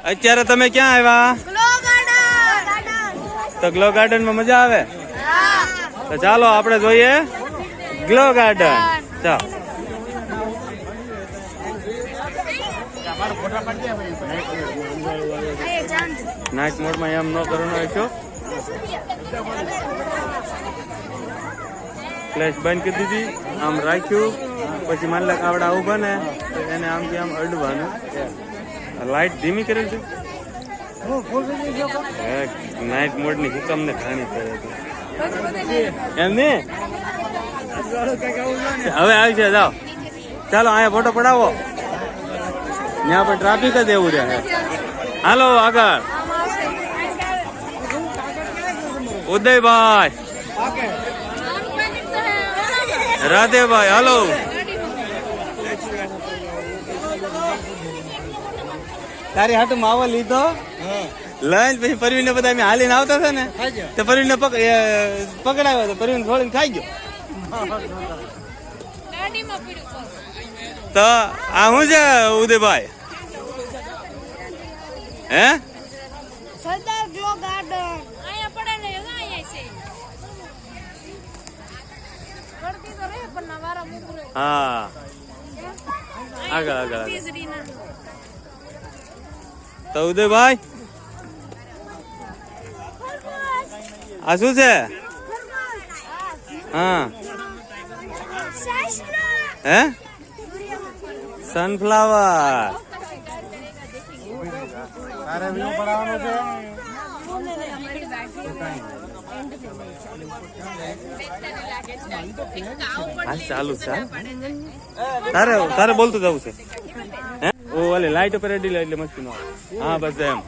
અત્યારે તમે ક્યાં આવ્યા? તો ગ્લો ગાર્ડન માં મજા આવે? તો ચાલો આપણે જોઈએ ગ્લો ગાર્ડન. ચાલો નાઇટ મોડ માં એમ ન કરવાનો છો. ફ્લેશ બંધ કરી દીધી, આમ રાખ્યું, પછી માનલા કાવડા ઉભા ને તો એને આમથી આમ અડવાનું. લાઈટ ધીમી કરેલ છે. નાઇટ મોડ ની હુકમ ને ઘાણી કરે છે એમ ને. હવે આવી છે, જાઓ ચાલો અહીંયા ફોટો પડાવો. ત્યાં પણ ટ્રાફિક જ એવું રહે. હાલો આગળ. ઉદયભાઈ, રાધેભાઈ, હાલો. તારી હાટુ માવો લીધો લંચ, પછી પરવીન ને બધા અમે હાલીને આવતા હતા ને તો પરવીન ને પકડાવ્યો તો પરવીન થોડીને ખાઈ ગયો. તો આ શું છે ઉદયભાઈ? હે સરદાર ગ્લો ગાર્ડન આયા પડે ને આયા છે કરતી તો રે પણ નવારા મુકરે. હા આગળ આગળ. તો ઉદયભાઈ આ શું છે? હા હે સનફ્લાવર. ચાલુ છે તારે બોલતું જવું છે. ઓ ઓલે લાઈટ ઉપર રેડી એટલે મસ્તી નો. હા બસ એમ.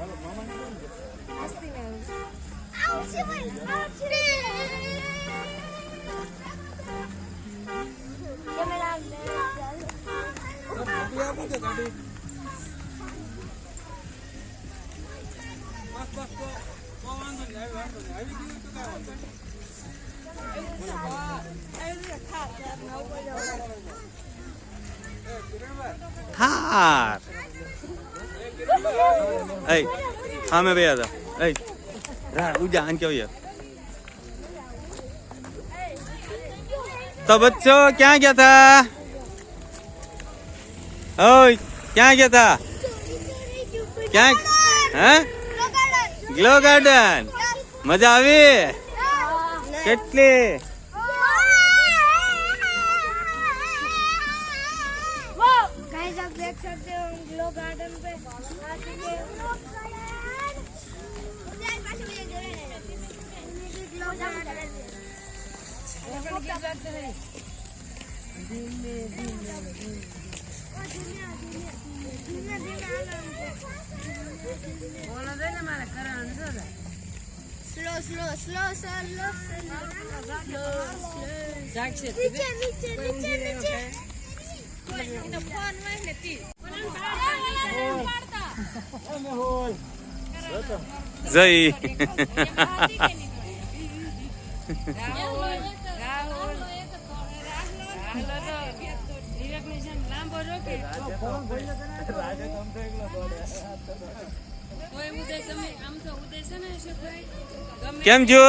હા हाँ मैं भैया था उजा आन क्या भैया. तो बच्चों क्या क्या था? ओए क्या क्या था? क्या हैं? ग्लो गार्डन मजा આવી કેટલી? गाइस आप देख सकते हो ग्लो गार्डन पे स्लो स्लो स्लो स्लो नीचे नीचे नीचे नीचे જય કેમ છો?